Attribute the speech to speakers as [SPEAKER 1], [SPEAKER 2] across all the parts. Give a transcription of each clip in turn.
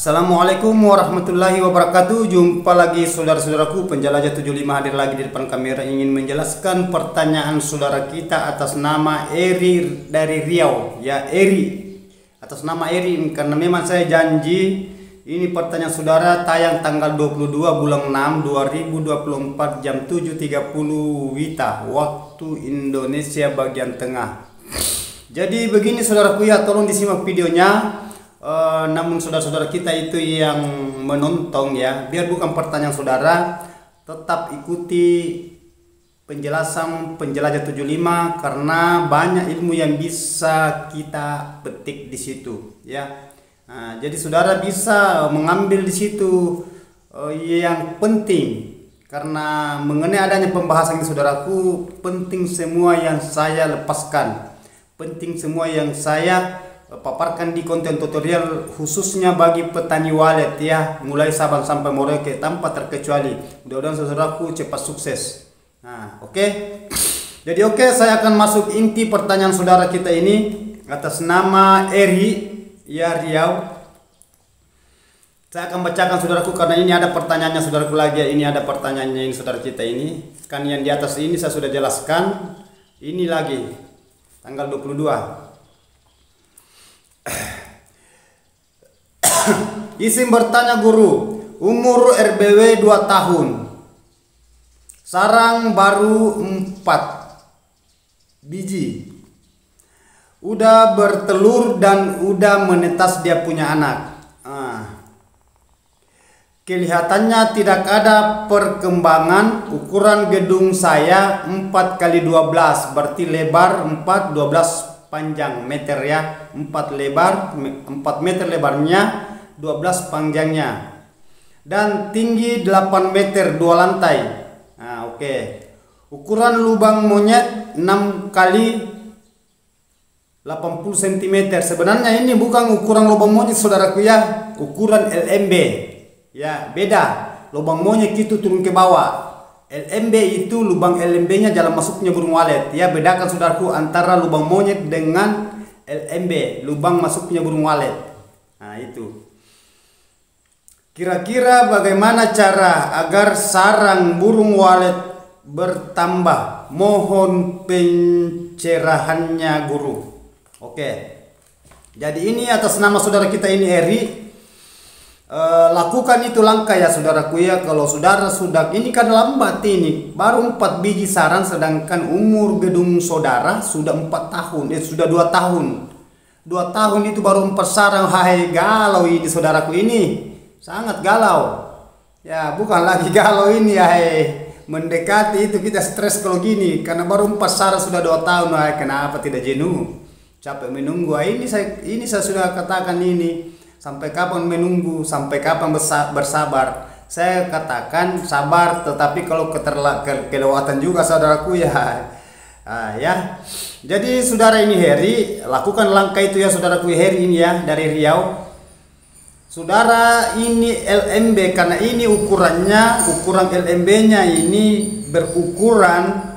[SPEAKER 1] Assalamualaikum warahmatullahi wabarakatuh. Jumpa lagi saudara-saudaraku, penjelajah 75 hadir lagi di depan kamera ingin menjelaskan pertanyaan saudara kita atas nama Eri dari Riau. Ya, Eri. Atas nama Eri karena memang saya janji ini pertanyaan saudara tayang tanggal 22 bulan 6 2024 jam 7.30 WITA waktu Indonesia bagian tengah. Jadi begini saudaraku ya, tolong disimak videonya. Namun saudara-saudara kita itu yang menonton ya, biar bukan pertanyaan saudara, tetap ikuti penjelasan penjelajah 75 karena banyak ilmu yang bisa kita petik di situ ya. Nah, jadi saudara bisa mengambil di situ yang penting, karena mengenai adanya pembahasan ini saudaraku, penting semua yang saya lepaskan, penting semua yang saya paparkan di konten tutorial khususnya bagi petani walet ya, mulai Sabang sampai Merauke tanpa terkecuali. Mudah-mudahan saudaraku cepat sukses. Nah, oke. Jadi saya akan masuk inti pertanyaan saudara kita ini atas nama Eri ya, Riau. Saya akan bacakan saudaraku karena ini ada pertanyaannya saudaraku lagi ya. Ini ada pertanyaannya ini saudara kita ini. Kan yang di atas ini saya sudah jelaskan. Ini lagi tanggal 22. Izin bertanya guru, umur RBW 2 tahun, sarang baru 4 biji, udah bertelur dan udah menetas dia punya anak. Kelihatannya tidak ada perkembangan. Ukuran gedung saya 4x12, berarti lebar 4, 12 panjang meter ya, 4 lebar 4 meter lebarnya, 12 panjangnya, dan tinggi 8 meter 2 lantai. Nah, ukuran lubang monyet 6 kali 80 cm. Sebenarnya ini bukan ukuran lubang monyet saudaraku ya, ukuran LMB ya, beda. Lubang monyet itu turun ke bawah, LMB itu lubang LMB nya jalan masuknya burung walet ya. Bedakan saudaraku antara lubang monyet dengan LMB, lubang masuknya burung walet. Nah itu. Kira-kira bagaimana cara agar sarang burung walet bertambah? Mohon pencerahannya guru. Jadi ini atas nama saudara kita ini Eri. Lakukan itu langkah ya saudaraku ya. Kalau saudara sudah, ini kan lambat, ini baru 4 biji sarang, sedangkan umur gedung saudara sudah 4 tahun, sudah 2 tahun. 2 tahun itu baru 4 sarang. Hai, galau ini saudaraku, ini sangat galau ya, bukan lagi galau ini ya. Mendekati itu kita stres kalau gini, karena baru 4 sarang sudah 2 tahun. Hai, kenapa tidak jenuh, capek menunggu? Ini saya sudah katakan ini. Sampai kapan menunggu? Sampai kapan bersabar? Saya katakan sabar, tetapi kalau kelewatan juga saudaraku ya. Ya. Jadi saudara ini Heri, lakukan langkah itu ya saudaraku Heri ini ya, dari Riau. Saudara ini LMB, karena ini ukuran LMB-nya ini berukuran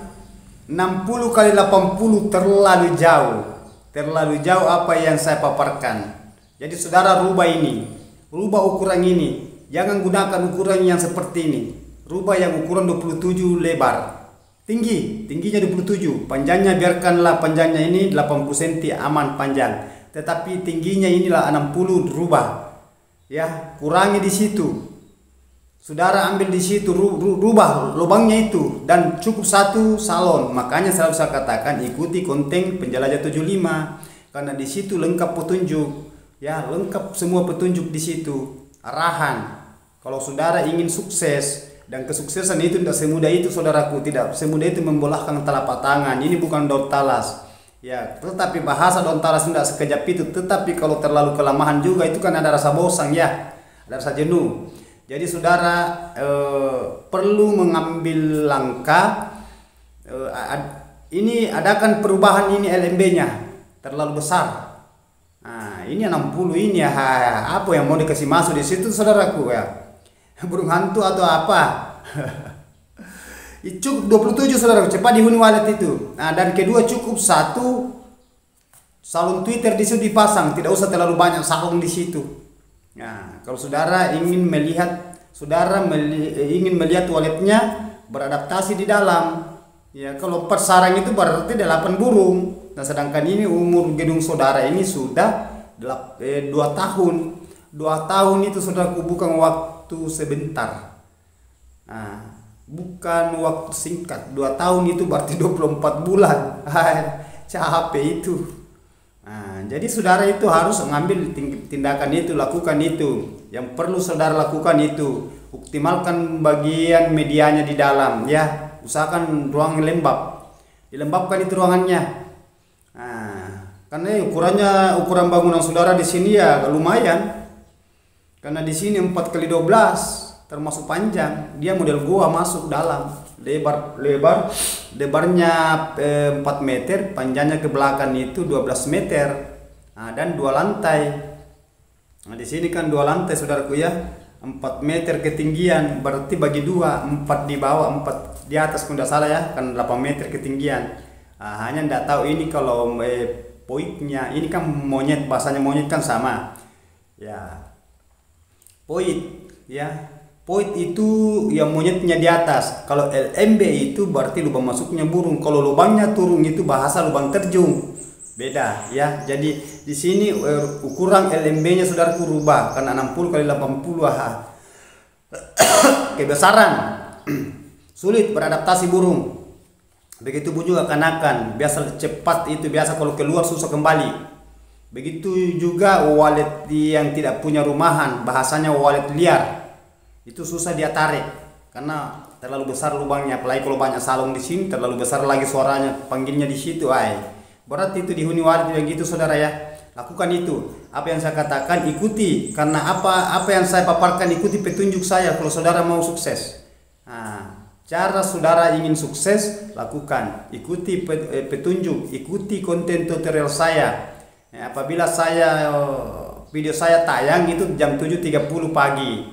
[SPEAKER 1] 60 kali 80, terlalu jauh. Terlalu jauh apa yang saya paparkan. Jadi saudara rubah ukuran ini. Jangan gunakan ukuran yang seperti ini. Rubah yang ukuran 27 lebar. Tingginya 27. Panjangnya biarkanlah panjangnya ini 80 cm aman panjang. Tetapi tingginya inilah 60, rubah. Ya, kurangi di situ. Saudara ambil di situ, rubah lubangnya itu, dan cukup 1 salon. Makanya selalu saya katakan ikuti konten penjelajah 75 karena di situ lengkap petunjuk. Ya, lengkap semua petunjuk di situ, arahan. Kalau saudara ingin sukses, dan kesuksesan itu tidak semudah itu saudaraku, tidak semudah itu membolahkan telapak tangan. Ini bukan daun talas. Ya, tetapi bahasa daun talas tidak sekejap itu. Tetapi kalau terlalu kelamahan juga itu kan ada rasa bosan ya, ada rasa jenuh. Jadi saudara perlu mengambil langkah. Ini adakan perubahan ini LMB-nya terlalu besar. Nah, ini 60 ini ya, apa yang mau dikasih masuk di situ saudaraku ya? Burung hantu atau apa? Cukup 27 saudaraku, cepat dihuni walet itu. Nah, dan kedua cukup 1 salon Twitter di situ dipasang, tidak usah terlalu banyak salon di situ. Nah, kalau saudara ingin melihat, ingin melihat toiletnya beradaptasi di dalam. Ya, kalau 4 sarang itu berarti 8 burung. Nah, sedangkan ini umur gedung saudara ini sudah 2 tahun. 2 tahun itu saudara bukan waktu sebentar. Nah, bukan waktu singkat. 2 tahun itu berarti 24 bulan. Capek itu. Nah, jadi saudara itu harus mengambil tindakan itu, lakukan itu. Yang perlu saudara lakukan itu, optimalkan bagian medianya di dalam, ya. Usahakan ruang lembab, dilembabkan itu ruangannya. Nah, karena ukuran bangunan saudara di sini ya lumayan. Karena di sini 4x12 termasuk panjang, dia model gua masuk dalam, lebarnya 4 meter, panjangnya ke belakang itu 12 meter. Nah, dan 2 lantai. Nah, di sini kan 2 lantai saudaraku ya, 4 meter ketinggian, berarti bagi 2, 4 di bawah, 4 di atas kalau tidak salah ya, kan 8 meter ketinggian. Nah, hanya tidak tahu ini kalau poitnya, ini kan monyet, bahasanya monyet kan sama ya, poit ya, poit itu yang monyetnya di atas. Kalau LMB itu berarti lubang masuknya burung, kalau lubangnya turun itu bahasa lubang terjun, beda ya. Jadi di sini ukuran LMB-nya saudaraku rubah karena 60 kali 80 kebesaran. Sulit beradaptasi burung. Begitu pun juga kanakan, biasa cepat itu, biasa kalau keluar susah kembali. Begitu juga walet yang tidak punya rumahan, bahasanya walet liar. Itu susah dia tarik karena terlalu besar lubangnya, apalagi kalau banyak salong di sini terlalu besar lagi suaranya, panggilnya di situ, berarti itu dihuni walet yang gitu saudara ya. Lakukan itu. Apa yang saya katakan ikuti, karena apa yang saya paparkan ikuti petunjuk saya kalau saudara mau sukses. Nah, cara saudara ingin sukses, lakukan, ikuti petunjuk, ikuti konten tutorial saya. Apabila video saya tayang itu jam 7.30 pagi.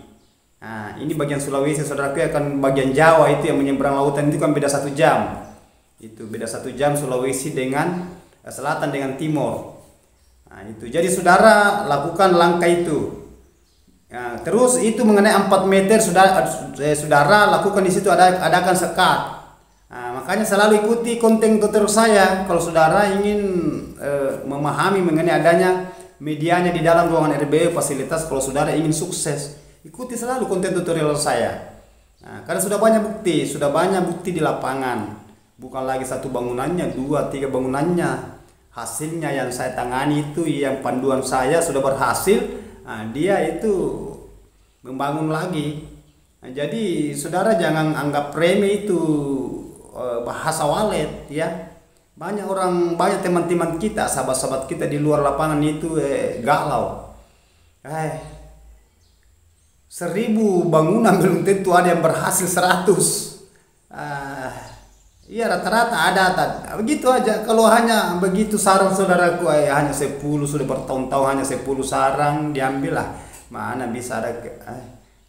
[SPEAKER 1] Nah, ini bagian Sulawesi saudaraku, akan bagian Jawa itu yang menyeberang lautan itu kan beda 1 jam. Itu beda 1 jam Sulawesi dengan selatan dengan timur. Nah, itu. Jadi saudara lakukan langkah itu. Nah, terus itu mengenai 4 meter saudara lakukan di situ adakan sekat. Nah, makanya selalu ikuti konten tutorial saya kalau saudara ingin memahami mengenai adanya medianya di dalam ruangan RBU fasilitas. Kalau saudara ingin sukses, ikuti selalu konten tutorial saya. Nah, karena sudah banyak bukti di lapangan. Bukan lagi 1 bangunannya, 2, 3 bangunannya. Hasilnya yang saya tangani itu, yang panduan saya sudah berhasil. Nah, dia itu membangun lagi. Nah, jadi saudara jangan anggap remeh itu bahasa walet ya. Banyak teman-teman kita, sahabat-sahabat kita di luar lapangan itu galau. 1000 bangunan belum tentu ada yang berhasil 100. Iya, rata-rata ada begitu aja. Kalau hanya begitu sarang saudaraku hanya 10, sudah bertahun-tahun hanya 10 sarang diambil lah. Mana bisa ada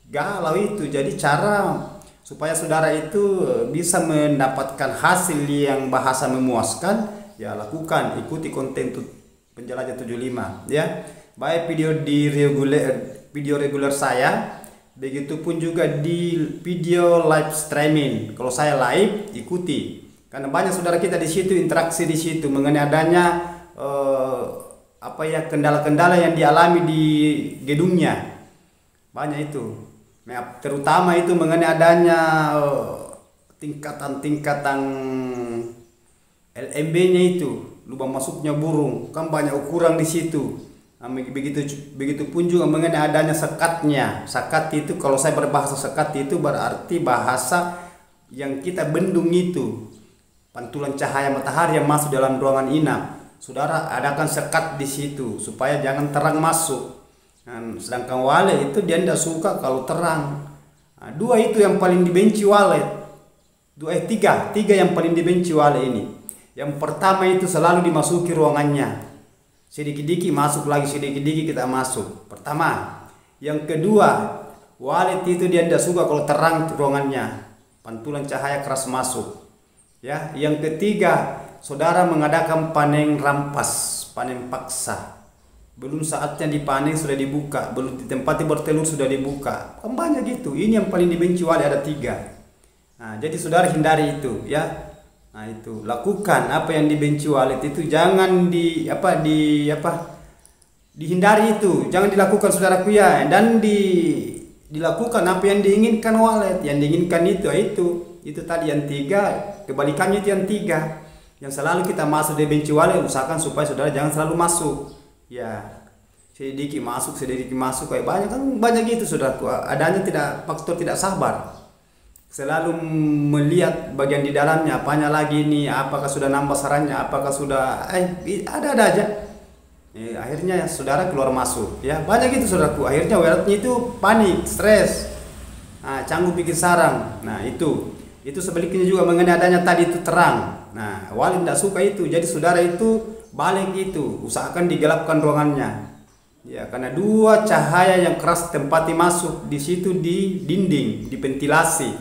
[SPEAKER 1] galau itu. Jadi cara supaya saudara itu bisa mendapatkan hasil yang bahasa memuaskan, ya lakukan, ikuti konten penjelajah 75 ya. Baik video reguler saya, begitupun juga di video live streaming. Kalau saya live, ikuti. Karena banyak saudara kita di situ interaksi di situ mengenai adanya kendala-kendala yang dialami di gedungnya. Banyak itu. Terutama itu mengenai adanya tingkatan LMB-nya itu, lubang masuknya burung, kan banyak ukuran di situ. Nah, begitu pun juga mengenai adanya sekatnya. Sekat itu kalau saya berbahasa sekat itu berarti bahasa yang kita bendung itu, pantulan cahaya matahari yang masuk dalam ruangan inap. Saudara adakan sekat di situ supaya jangan terang masuk. Nah, sedangkan walet itu dia tidak suka kalau terang. Nah, 2 itu yang paling dibenci walet. 3 yang paling dibenci walet ini. Yang pertama itu selalu dimasuki ruangannya. Sedikit-sedikit masuk lagi, sedikit-sedikit kita masuk. Pertama. Yang kedua, walet itu dia tidak suka kalau terang ruangannya. Pantulan cahaya keras masuk. Ya, yang ketiga, saudara mengadakan panen rampas, panen paksa. belum saatnya dipanen sudah dibuka, belum ditempati bertelur sudah dibuka, kan banyak gitu. Ini yang paling dibenci wali, ada 3. Nah, jadi saudara hindari itu ya. Nah, itu lakukan apa yang dibenci walet itu, jangan dihindari itu, jangan dilakukan saudaraku ya. Dan dilakukan apa yang diinginkan walet, yang diinginkan itu tadi yang 3, kebalikannya itu yang 3. Yang selalu kita masuk dibenci walet, usahakan supaya saudara jangan selalu masuk ya. Sedikit masuk kayak banyak kan, banyak gitu saudaraku. Adanya faktor tidak sabar, selalu melihat bagian di dalamnya, apanya lagi ini, apakah sudah nambah sarannya, apakah sudah ada aja. Akhirnya saudara keluar masuk ya, banyak gitu saudaraku. Akhirnya waletnya itu panik, stres, canggung bikin sarang. Nah itu sebaliknya juga mengenai adanya tadi itu terang. Nah walet tidak suka itu, jadi saudara itu balik itu, usahakan digelapkan ruangannya ya, karena 2 cahaya yang keras tempati masuk di situ, di dinding, di ventilasi.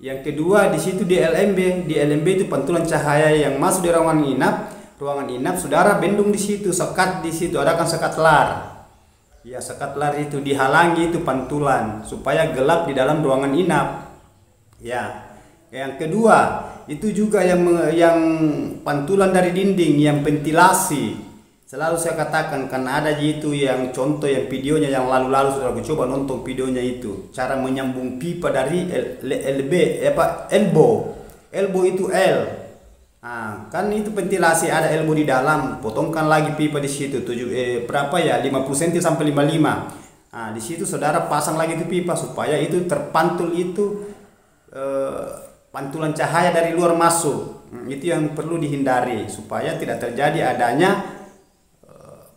[SPEAKER 1] Yang kedua di situ di LMB itu pantulan cahaya yang masuk di ruangan inap, saudara bendung di situ, sekat di situ, adakan sekat lar. Ya, sekat lar itu dihalangi itu pantulan supaya gelap di dalam ruangan inap. Ya. Yang kedua, itu juga yang pantulan dari dinding, yang ventilasi. Selalu saya katakan, karena ada itu yang contoh yang videonya yang lalu-lalu sudah aku coba nonton videonya itu, cara menyambung pipa dari elbow itu L. Kan itu ventilasi, ada elbow di dalam, potongkan lagi pipa di situ 50 cm sampai 55. Di situ saudara pasang lagi itu pipa supaya itu terpantul itu pantulan cahaya dari luar masuk. Itu yang perlu dihindari supaya tidak terjadi adanya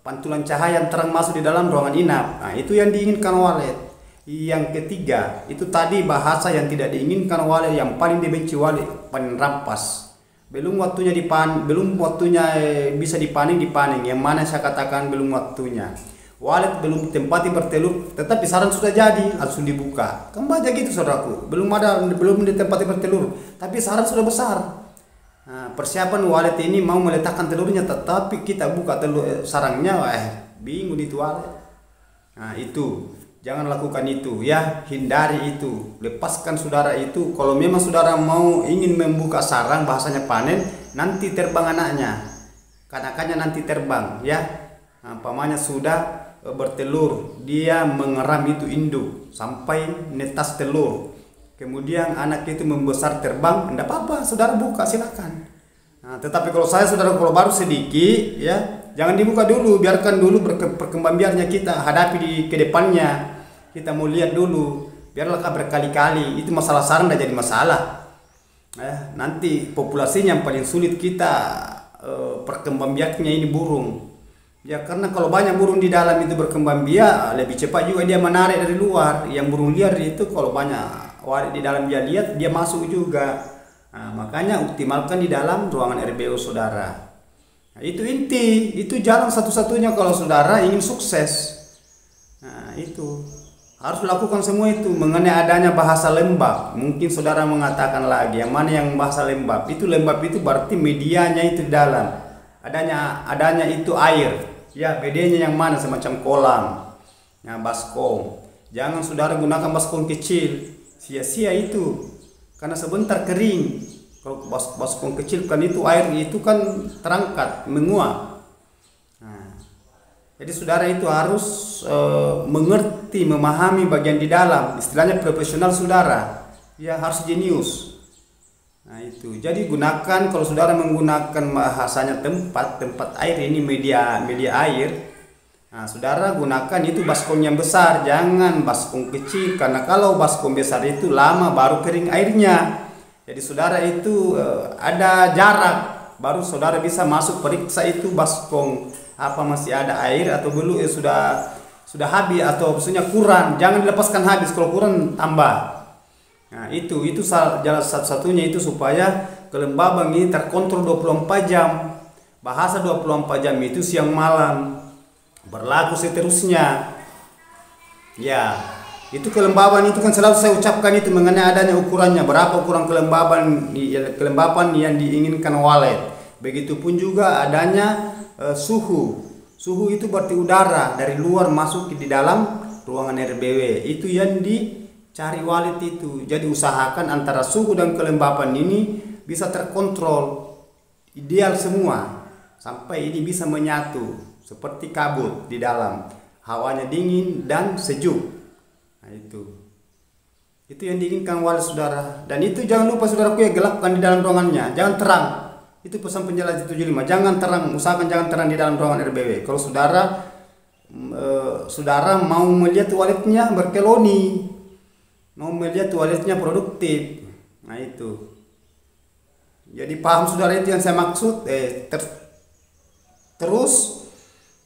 [SPEAKER 1] pantulan cahaya yang terang masuk di dalam ruangan inap. Itu yang diinginkan walet. Yang ketiga, itu tadi bahasa yang tidak diinginkan walet, yang paling dibenci walet, panen rampas. Belum waktunya bisa dipanen. Yang mana saya katakan belum waktunya. Walet belum tempati bertelur, tetapi sarang sudah jadi, langsung dibuka. Kan banyak gitu saudaraku. Belum ditempati bertelur, tapi sarang sudah besar. Persiapan walet ini mau meletakkan telurnya, tetapi kita buka sarangnya, bingung itu walet. Itu jangan lakukan itu ya, hindari itu, lepaskan saudara itu. Kalau memang saudara ingin membuka sarang, bahasanya panen, nanti terbang anaknya, kanakannya nanti terbang ya. Pamannya sudah bertelur, dia mengeram itu induk sampai netas telur. Kemudian anak itu membesar terbang, tidak apa-apa, saudara buka silakan. Tetapi kalau kalau baru sedikit ya, jangan dibuka dulu, biarkan dulu perkembang biarnya, kita hadapi ke depannya. Kita mau lihat dulu, biarlah berkali-kali. Itu masalah sarang tidak jadi masalah. Nanti populasinya yang paling sulit kita perkembang biaknya ini burung. Ya karena kalau banyak burung di dalam itu berkembang biak, lebih cepat juga dia menarik dari luar. Yang burung liar itu kalau banyak walet di dalam dia lihat, dia masuk juga. Makanya optimalkan di dalam ruangan RBO saudara. Itu inti, itu jalan satu-satunya kalau saudara ingin sukses. Itu harus lakukan semua itu. Mengenai adanya bahasa lembab, mungkin saudara mengatakan lagi, yang mana yang bahasa lembab? Lembab itu berarti medianya itu di dalam. Adanya itu air. Ya, bedanya yang mana, semacam kolam. Baskom. Jangan saudara gunakan baskom kecil. Sia-sia itu, karena sebentar kering. Kalau baskom kecil kan itu air itu kan terangkat, menguap. Jadi saudara itu harus mengerti, memahami bagian di dalam. Istilahnya profesional saudara, ya harus jenius. Itu. Jadi gunakan, kalau saudara menggunakan bahasanya tempat air ini, media air. Saudara gunakan itu baskom yang besar, jangan baskom kecil, karena kalau baskom besar itu lama baru kering airnya. Jadi saudara itu ada jarak, baru saudara bisa masuk periksa itu baskom apa masih ada air atau belum, sudah habis atau maksudnya kurang. Jangan dilepaskan habis, kalau kurang tambah. Itu jalan satu-satunya itu supaya kelembaban ini terkontrol 24 jam. Bahasa 24 jam itu siang malam. Berlaku seterusnya. Ya, itu kelembaban itu kan selalu saya ucapkan itu mengenai adanya ukurannya, berapa ukuran kelembaban yang diinginkan walet. Begitupun juga adanya suhu Suhu itu berarti udara dari luar masuk di dalam ruangan RBW. Itu yang dicari walet itu. Jadi usahakan antara suhu dan kelembapan ini bisa terkontrol ideal semua sampai ini bisa menyatu seperti kabut di dalam. Hawanya dingin dan sejuk. Nah, itu yang diinginkan walet saudara. Dan itu jangan lupa saudaraku ya, gelapkan di dalam ruangannya, jangan terang. Itu pesan penjelas 75. Jangan terang, usahakan jangan terang di dalam ruangan RBW. Kalau saudara mau melihat waletnya berkeloni, mau melihat waletnya produktif. Nah itu. Jadi paham saudara itu yang saya maksud. Terus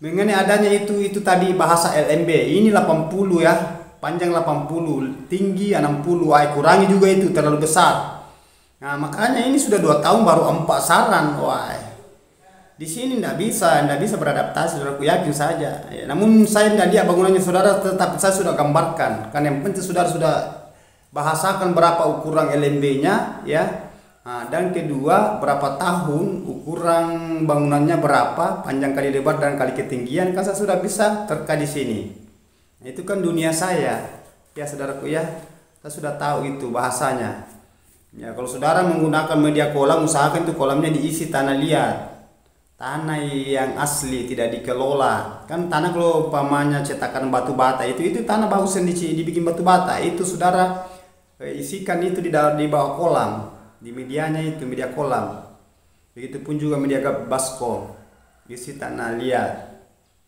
[SPEAKER 1] mengenai adanya itu tadi bahasa LMB. Ini 80 ya, panjang 80, tinggi 60. Kurangi juga itu terlalu besar. Nah makanya ini sudah 2 tahun baru 4 saran. Di sini tidak bisa beradaptasi, saudara, aku yakin saja. Ya, namun saya tidak lihat bangunannya saudara, tetapi saya sudah gambarkan. Karena yang penting saudara sudah bahasakan berapa ukuran LMB-nya, ya. Nah, dan kedua berapa tahun, ukuran bangunannya berapa, panjang kali lebar dan kali ketinggian, kan saya sudah bisa terka di sini. Nah, itu kan dunia saya, ya saudaraku ya. Saya sudah tahu itu bahasanya. Ya, kalau saudara menggunakan media kolam, usahakan itu kolamnya diisi tanah liat, tanah yang asli, tidak dikelola. Kan tanah kalau umpamanya cetakan batu bata itu tanah bagus yang dibikin batu bata, itu saudara isikan itu di bawah kolam, di medianya itu media kolam. Begitupun juga media baskom, isi tanah liat,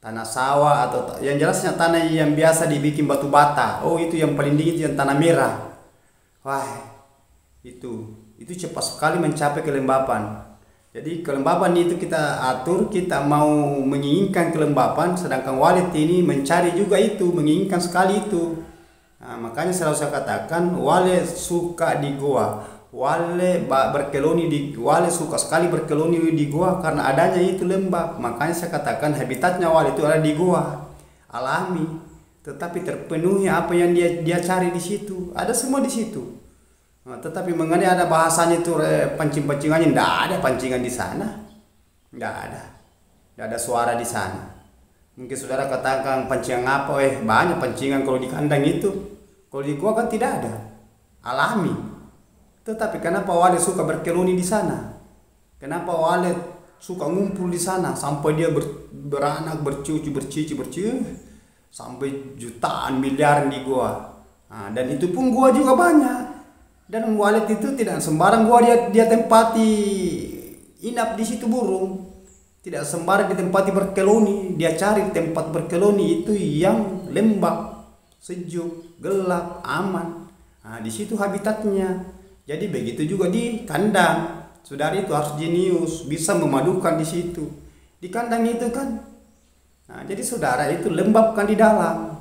[SPEAKER 1] tanah sawah atau yang jelasnya tanah yang biasa dibikin batu bata. Oh itu yang paling dingin, yang tanah merah. Itu cepat sekali mencapai kelembapan. Jadi kelembapan itu kita atur, kita mau menginginkan kelembapan, sedangkan walet ini mencari juga itu, menginginkan sekali itu. Nah, makanya selalu saya katakan walet suka di goa, walet suka sekali berkeloni di goa karena adanya itu lembab. Makanya saya katakan habitatnya walet itu ada di goa, alami, tetapi terpenuhi apa yang dia cari di situ, ada semua di situ. Nah, tetapi mengenai ada bahasanya itu pancing-pancingannya, tidak ada pancingan di sana, tidak ada suara di sana. Mungkin saudara katakan pancingan apa? Banyak pancingan kalau di kandang itu, kalau di gua kan tidak ada, alami. Tetapi kenapa walet suka berkeloni di sana? Kenapa walet suka ngumpul di sana sampai dia beranak, bercucu, sampai jutaan miliaran di gua. Nah, dan itu pun gua juga banyak. Dan walet itu tidak sembarang gua dia tempati inap di situ burung, tidak sembarang ditempati berkeloni. Dia cari tempat berkeloni itu yang lembab, sejuk, gelap, aman. Nah, di situ habitatnya. Jadi begitu juga di kandang. Saudara itu harus jenius, bisa memadukan di situ. Di kandang itu kan. Nah, jadi saudara itu lembabkan di dalam.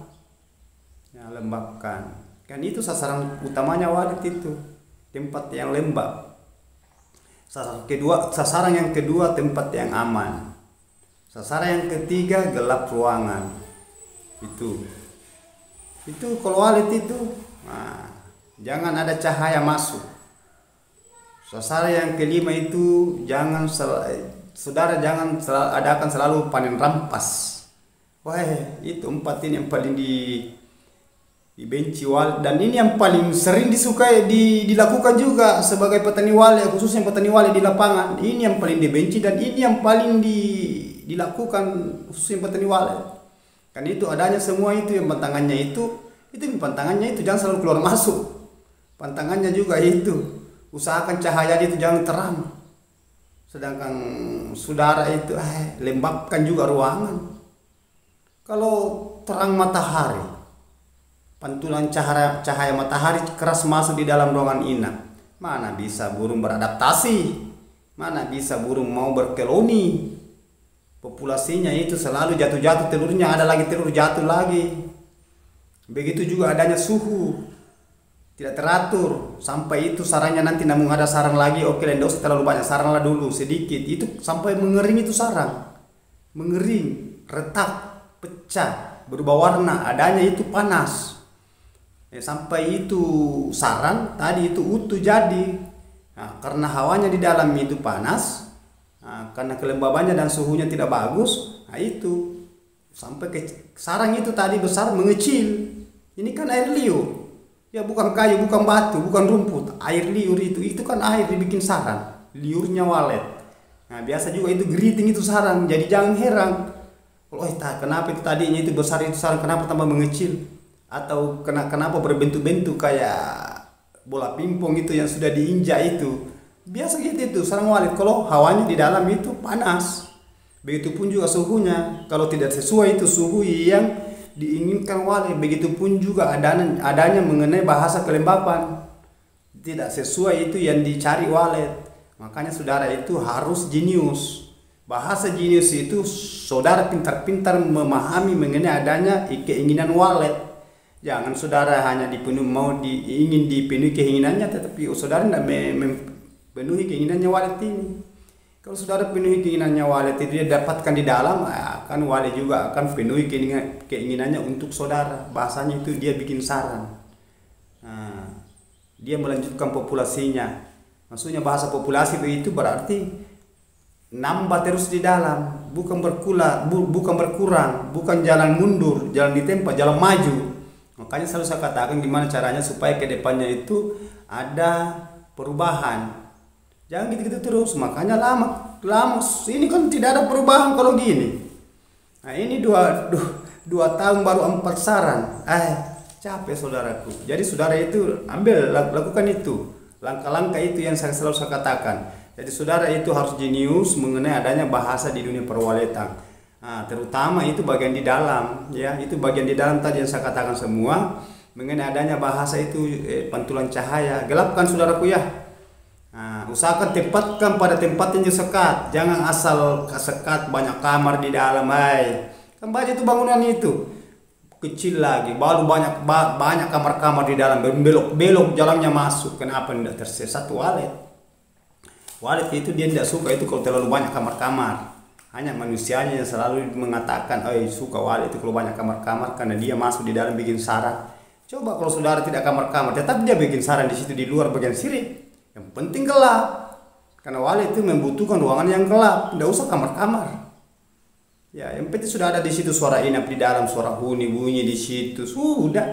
[SPEAKER 1] Ya, lembabkan. Kan itu sasaran utamanya walet itu, tempat yang lembab. Sasaran yang kedua tempat yang aman. Sasaran yang ketiga gelap ruangan. Itu kalau walet itu, nah, jangan ada cahaya masuk. Sasaran yang kelima itu saudara jangan adakan selalu panen rampas. Itu 4 ini yang paling dibenci walet, dan ini yang paling sering disukai dilakukan juga sebagai petani walet, khususnya petani walet di lapangan. Ini yang paling dibenci dan ini yang paling dilakukan khususnya petani walet. Kan itu adanya semua itu yang pantangannya itu jangan selalu keluar masuk. Pantangannya juga itu usahakan cahaya itu jangan terang. Sedangkan saudara itu lembabkan juga ruangan. Kalau terang matahari, pantulan cahaya matahari keras masuk di dalam ruangan inap, mana bisa burung beradaptasi, mana bisa burung mau berkeloni. Populasinya itu selalu jatuh telurnya, ada lagi telur jatuh lagi. Begitu juga adanya suhu tidak teratur, sampai itu sarangnya nanti namun ada sarang lagi, oke tidak usah terlalu banyak, saranglah dulu sedikit, itu sampai mengering itu sarang, mengering, retak, pecah, berubah warna, adanya itu panas. Sampai itu sarang tadi itu utuh jadi. Nah, karena hawanya di dalam itu panas, karena kelembabannya dan suhunya tidak bagus, nah itu sampai ke sarang itu tadi besar mengecil. Ini kan air liur. Ya bukan kayu, bukan batu, bukan rumput. Air liur itu kan air dibikin sarang. Liurnya walet. Nah, biasa juga itu geriting itu sarang. Jadi jangan heran. Oh, kenapa itu tadinya itu besar itu sarang, kenapa tambah mengecil? Atau kenapa berbentuk-bentuk kayak bola pingpong itu yang sudah diinjak itu. Biasa gitu itu sarang walet. Kalau hawanya di dalam itu panas. Begitupun juga suhunya. Kalau tidak sesuai itu suhu yang diinginkan walet, begitupun juga adanya mengenai bahasa kelembapan. Tidak sesuai itu yang dicari walet. Makanya saudara itu harus jenius. Bahasa jenius itu saudara pintar-pintar memahami mengenai adanya keinginan walet. Jangan saudara hanya ingin dipenuhi keinginannya, tetapi saudara tidak memenuhi keinginannya walet ini. Kalau saudara penuhi keinginannya walet itu dia dapatkan di dalam, kan walet juga akan penuhi keinginannya untuk saudara. Bahasanya itu dia bikin sarang. Nah, dia melanjutkan populasinya. Maksudnya bahasa populasi itu berarti nambah terus di dalam, bukan berkurang, bukan jalan mundur, jalan di tempat, jalan maju. Makanya selalu saya katakan gimana caranya supaya ke depannya itu ada perubahan. Jangan gitu-gitu terus, makanya lama. Ini kan tidak ada perubahan kalau gini. Nah ini dua tahun baru 4 sarang. Capek saudaraku. Jadi saudara itu lakukan itu. Langkah-langkah itu yang selalu saya katakan. Jadi saudara itu harus jenius mengenai adanya bahasa di dunia perwaletan. Nah, terutama itu bagian di dalam, ya. Itu bagian di dalam tadi yang saya katakan semua. Mengenai adanya bahasa itu pantulan cahaya. Gelapkan saudaraku ya. Nah, usahakan tempatkan pada tempat yang sekat. Jangan asal sekat banyak kamar di dalam. Kan banyak itu bangunan itu kecil lagi, baru banyak kamar-kamar di dalam, belok-belok jalannya masuk. Kenapa tidak tersesat walet? Walet itu dia tidak suka itu kalau terlalu banyak kamar-kamar. Hanya manusianya yang selalu mengatakan, suka walet itu kalau banyak kamar-kamar karena dia masuk di dalam bikin sarang. Coba kalau saudara tidak kamar-kamar, tetap dia bikin sarang di situ di luar bagian sirip. Yang penting gelap. Karena walet itu membutuhkan ruangan yang gelap, tidak usah kamar-kamar. Ya, yang penting sudah ada di situ suara inap di dalam, suara huni bunyi di situ, sudah.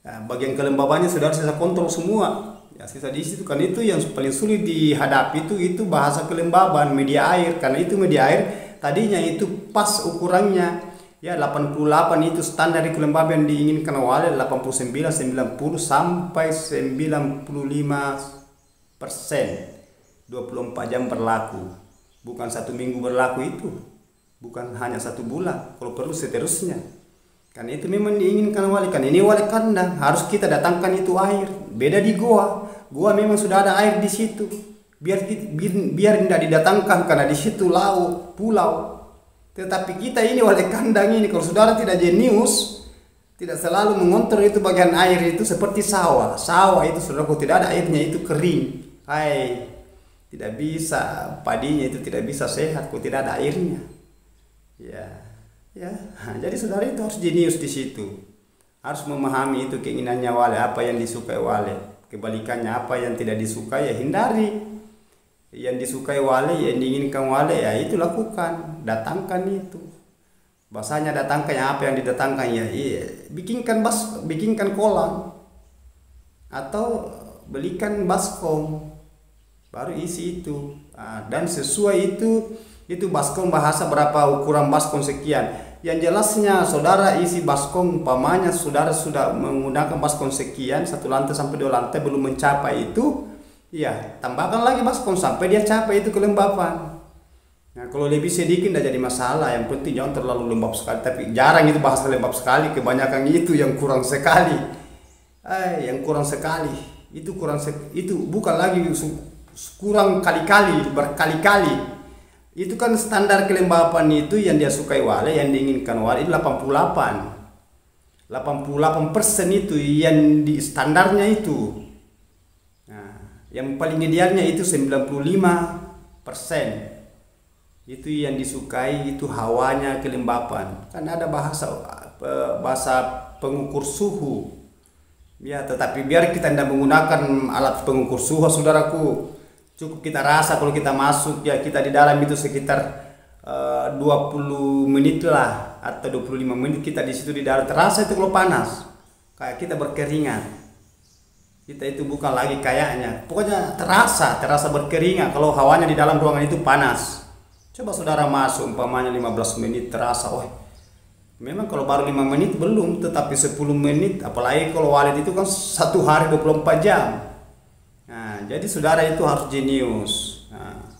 [SPEAKER 1] Ya, bagian kelembabannya saudara bisa kontrol semua. Ya, sisa di situ kan itu yang paling sulit dihadapi itu bahasa kelembaban media air. Karena itu media air tadinya itu pas ukurannya. Ya 88 itu standar di kelembaban diinginkan walet 89, 90 sampai 95%. 24 jam berlaku, bukan 1 minggu berlaku itu, bukan hanya 1 bulan, kalau perlu seterusnya. Karena itu memang diinginkan walet. Kan ini walet kandang, harus kita datangkan itu air. Beda di goa memang sudah ada air di situ. Biar tidak didatangkan karena di situ laut, pulau. Tetapi kita ini walet kandang ini, kalau saudara tidak jenius, tidak selalu mengontrol itu bagian air itu seperti sawah. Sawah itu saudara kalau tidak ada airnya itu kering. Tidak bisa, padinya itu tidak bisa sehat kalau tidak ada airnya. Ya. Jadi saudara itu harus jenius di situ. Harus memahami itu keinginannya walet, apa yang disukai walet. Kebalikannya apa yang tidak disukai ya hindari. Yang disukai walet, yang diinginkan walet ya itu lakukan, datangkan itu. Bahasanya datangkan ya apa yang didatangkan ya bikinkan kolam atau belikan baskom. Baru isi itu. Dan sesuai itu baskom bahasa berapa ukuran baskom sekian. Yang jelasnya saudara isi baskom umpamanya saudara sudah menggunakan baskom sekian 1 lantai sampai 2 lantai belum mencapai itu, ya tambahkan lagi baskom sampai dia capai itu kelembapan. Nah kalau lebih sedikit tidak jadi masalah, yang penting jangan terlalu lembab sekali. Tapi jarang itu bahasa lembab sekali, kebanyakan itu yang kurang sekali. Yang kurang sekali itu itu bukan lagi kurang kali-kali, berkali-kali. Itu kan standar kelembapan itu yang dia sukai walet, yang diinginkan walet itu 88%. 88% itu yang di standarnya itu. Nah, yang paling idealnya itu 95%. Itu yang disukai itu hawanya kelembapan. Kan ada bahasa pengukur suhu. Ya, tetapi biar kita tidak menggunakan alat pengukur suhu saudaraku. Cukup kita rasa kalau kita masuk ya kita di dalam itu sekitar 20 menit lah atau 25 menit kita di situ di dalam, terasa itu kalau panas kayak kita berkeringat. Kita itu bukan lagi kayaknya, pokoknya terasa berkeringat kalau hawanya di dalam ruangan itu panas. Coba saudara masuk umpamanya 15 menit terasa, memang kalau baru 5 menit belum, tetapi 10 menit, apalagi kalau walid itu kan 1 hari 24 jam. Nah, jadi saudara itu harus jenius. Nah,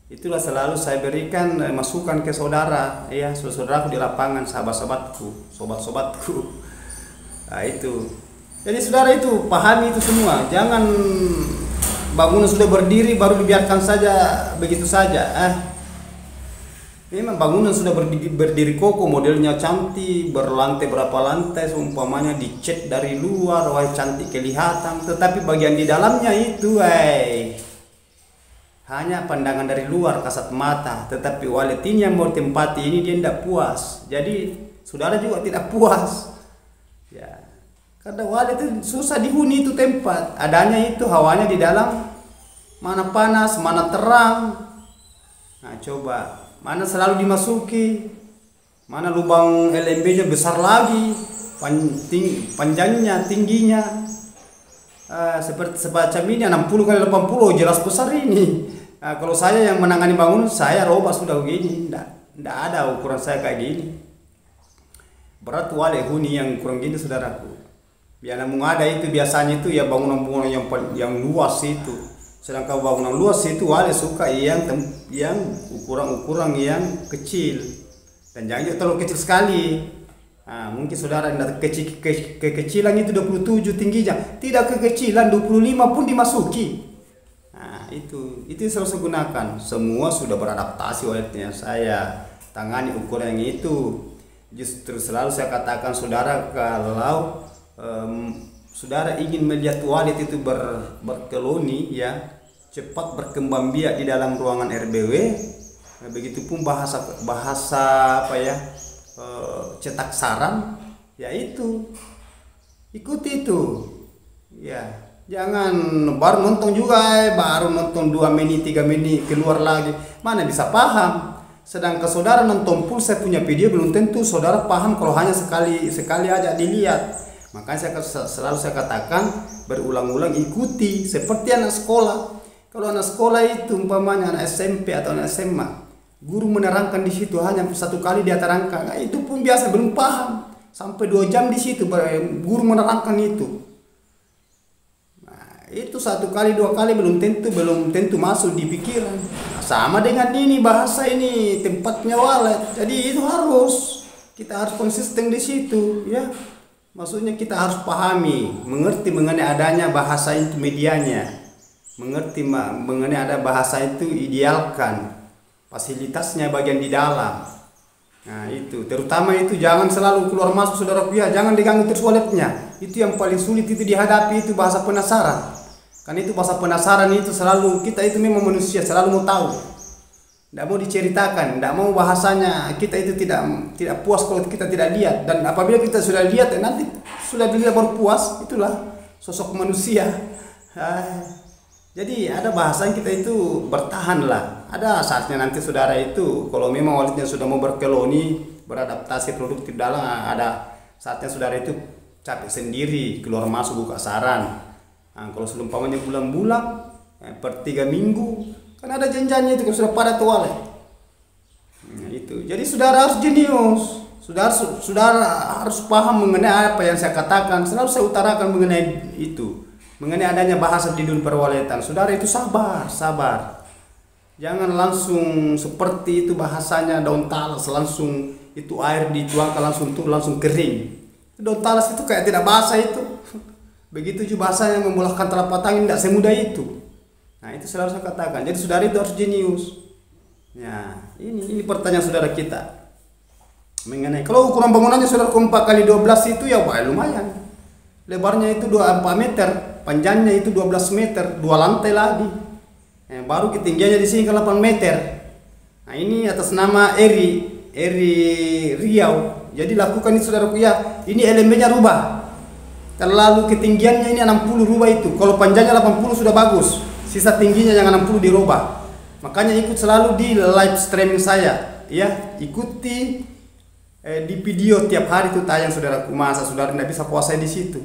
[SPEAKER 1] itulah selalu saya berikan masukan ke saudara, ya, saudaraku di lapangan, sahabat-sahabatku, sobat-sobatku. Nah, itu. Jadi saudara itu pahami itu semua. Jangan bangunan sudah berdiri baru dibiarkan saja begitu saja. Memang bangunan sudah berdiri kokoh, modelnya cantik, berlantai berapa lantai, seumpamanya dicat dari luar, wah cantik kelihatan, tetapi bagian di dalamnya itu, hanya pandangan dari luar kasat mata, tetapi walid ini yang mau tempati ini dia tidak puas. Jadi saudara juga tidak puas. Ya. Karena walid itu susah dihuni itu tempat. Adanya itu hawanya di dalam, mana panas, mana terang. Nah, coba, mana selalu dimasuki, mana lubang LMB-nya besar lagi, panjangnya, tingginya. Seperti semacam ini 60 kali 80 jelas besar ini. Kalau saya yang menangani bangunan, saya robah sudah begini, tidak ada ukuran saya kayak gini. Berat wale huni yang kurang gini saudaraku. Biar namun ada itu biasanya itu ya bangunan-bangunan yang luas itu. Sedangkan bangunan luas itu wale suka yang ukuran yang kecil, dan jangan juga terlalu kecil sekali. Mungkin saudara yang kekecilan itu 27 tingginya, tidak kekecilan 25 pun dimasuki. Itu selalu saya gunakan. Semua sudah beradaptasi walidnya, saya tangani ukuran yang itu. Justru selalu saya katakan saudara, kalau saudara ingin melihat walid itu berkeloni, ya, cepat berkembang biak di dalam ruangan RBW, begitupun bahasa apa ya, cetak saran, yaitu ikuti itu, ya. Jangan baru nonton juga, baru nonton 2 menit 3 menit keluar lagi, mana bisa paham. Sedangkan saudara nonton full, saya punya video, belum tentu saudara paham kalau hanya sekali aja dilihat. Makanya selalu saya katakan berulang-ulang, ikuti seperti anak sekolah. Kalau anak sekolah itu umpamanya anak SMP atau anak SMA, guru menerangkan di situ hanya 1 kali dia terangkan, itu pun biasa belum paham. Sampai 2 jam di situ guru menerangkan itu. Itu 1 kali 2 kali belum tentu masuk di pikiran. Sama dengan ini bahasa ini tempatnya walid. Jadi itu kita harus konsisten di situ, ya. Maksudnya kita harus pahami, mengerti mengenai adanya bahasa itu medianya, mengerti mengenai ada bahasa itu idealkan, fasilitasnya bagian di dalam. Nah itu, terutama itu jangan selalu keluar masuk saudara kuya, jangan diganggu terus walidnya. Itu yang paling sulit itu dihadapi, itu bahasa penasaran. Karena itu bahasa penasaran itu selalu, kita itu memang manusia selalu mau tahu, tidak mau diceritakan, tidak mau bahasanya, kita itu tidak puas kalau kita tidak lihat. Dan apabila kita sudah lihat, nanti sudah dilihat baru puas, itulah sosok manusia. Jadi ada bahasa yang kita itu bertahanlah. Ada saatnya nanti saudara itu, kalau memang walidnya sudah mau berkeloni, beradaptasi produktif dalam, ada saatnya saudara itu capek sendiri, keluar masuk buka saran. Kalau seumpamanya bulan-bulan, per 3 minggu, kan ada janjinya itu kalau sudah pada tuale. Itu. Jadi saudara harus jenius. Saudara harus paham mengenai apa yang saya katakan. Selalu saya utarakan mengenai itu, mengenai adanya bahasa di dunia perwalitan. Saudara itu sabar. Jangan langsung seperti itu bahasanya daun talas, langsung itu air dituangkan langsung kering. Daun talas itu kayak tidak basah itu. Begitu juga bahasa yang memulahkan telapak tangan, tidak semudah itu. Nah itu selalu saya katakan. Jadi saudara itu harus jenius. Ya, ini pertanyaan saudara kita. Mengenai kalau ukuran bangunannya saudara 4 kali 12 itu ya lumayan. Lebarnya itu 4 meter, panjangnya itu 12 meter, 2 lantai lagi. Baru ketinggiannya di sini ke 8 meter. Nah ini atas nama Eri Riau. Jadi lakukan itu saudara ya. Ini elemennya rubah. Terlalu ketinggiannya ini 60 rubah itu. Kalau panjangnya 80 sudah bagus. Sisa tingginya yang 60 dirubah. Makanya ikut selalu di live streaming saya. ya ikuti di video tiap hari itu tayang saudaraku, masa saudara tidak bisa puasa di situ.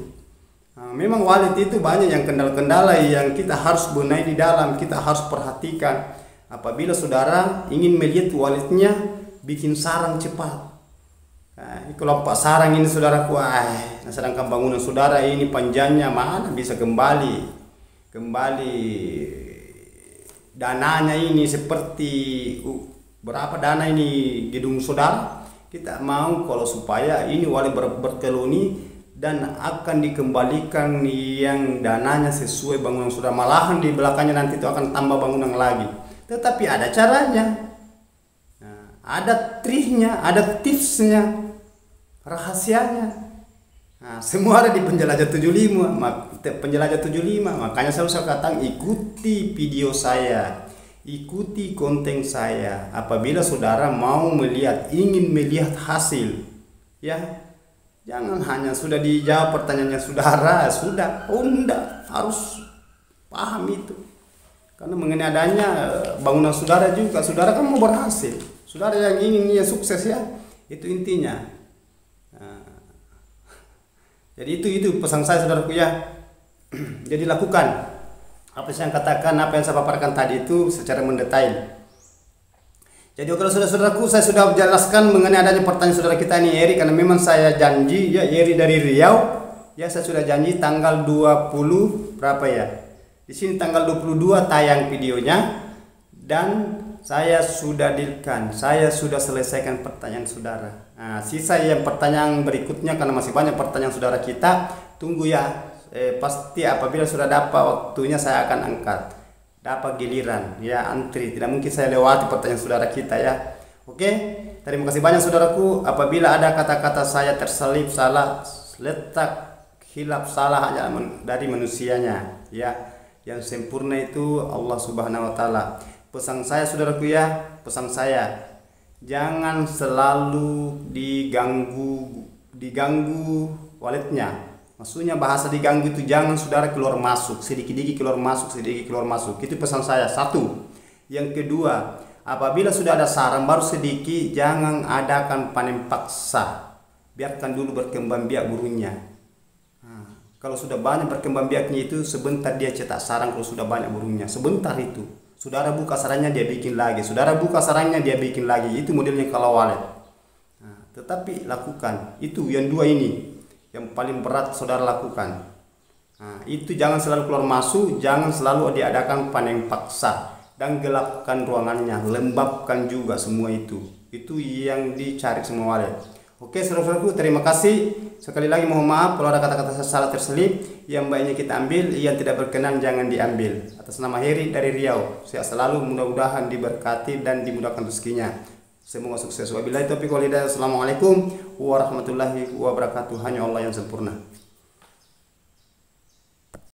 [SPEAKER 1] Nah, memang wallet itu banyak yang kendala-kendala yang kita harus benahi di dalam, kita harus perhatikan. Apabila saudara ingin melihat walletnya, bikin sarang cepat. Nah, kalau pak sarang ini saudaraku, nah sedangkan bangunan saudara ini panjangnya mana bisa kembali dananya ini seperti berapa dana ini gedung saudara. Kita mau kalau supaya ini wallet berkeloni dan akan dikembalikan yang dananya sesuai bangunan saudara, malahan di belakangnya nanti itu akan tambah bangunan lagi. Tetapi ada caranya, nah, ada triknya, ada tipsnya, rahasianya. Nah, semua ada di Penjelajah 75, Penjelajah 75. Makanya selalu saya katakan ikuti video saya, ikuti konten saya. Apabila saudara mau ingin melihat hasil, ya jangan hanya sudah dijawab pertanyaannya saudara, sudah, enggak, harus paham itu. Karena mengenai adanya bangunan saudara juga, saudara kan mau berhasil, saudara yang ingin sukses ya, itu intinya. Jadi itu pesan saya saudaraku ya. Jadi lakukan apa yang saya katakan, apa yang saya paparkan tadi itu secara mendetail. Jadi kalau saudara-saudaraku, saya sudah menjelaskan mengenai adanya pertanyaan saudara kita ini Eri, karena memang saya janji ya, Eri dari Riau ya, saya sudah janji tanggal 20 berapa ya, di sini tanggal 22 tayang videonya, dan saya sudah selesaikan pertanyaan saudara. Nah, sisa yang pertanyaan berikutnya karena masih banyak pertanyaan saudara kita, tunggu ya. Pasti apabila sudah dapat waktunya saya akan angkat, dapat giliran ya, antri, tidak mungkin saya lewati pertanyaan saudara kita ya. Oke, terima kasih banyak saudaraku. Apabila ada kata-kata saya terselip salah, letak hilaf salah hanya dari manusianya ya, yang sempurna itu Allah Subhanahu wa taala. Pesan saya saudaraku ya, pesan saya, jangan selalu diganggu walletnya. Maksudnya bahasa diganggu itu jangan saudara keluar masuk, sedikit-sedikit keluar masuk. Itu pesan saya. Satu. Yang kedua, apabila sudah ada sarang baru sedikit, jangan adakan panen paksa. Biarkan dulu berkembang biak burungnya. Nah, kalau sudah banyak berkembang biaknya itu sebentar dia cetak sarang. Kalau sudah banyak burungnya, sebentar itu. Saudara buka sarangnya dia bikin lagi. Saudara buka sarangnya dia bikin lagi. Itu modelnya kalau wallet. Nah, tetapi lakukan itu yang dua ini. Yang paling berat saudara lakukan. Nah, itu jangan selalu keluar masuk, jangan selalu diadakan panen paksa, dan gelapkan ruangannya, lembabkan juga semua itu. Itu yang dicari semua wallet. Oke saudara-saudaraku, terima kasih. Sekali lagi mohon maaf kalau ada kata-kata salah terselip. Yang baiknya kita ambil, yang tidak berkenan jangan diambil. Atas nama Heri dari Riau, sehat selalu, mudah-mudahan diberkati dan dimudahkan rezekinya. Semoga sukses. Wabillahi taufiq wal hidayah. Assalamualaikum warahmatullahi wabarakatuh. Hanya Allah yang sempurna.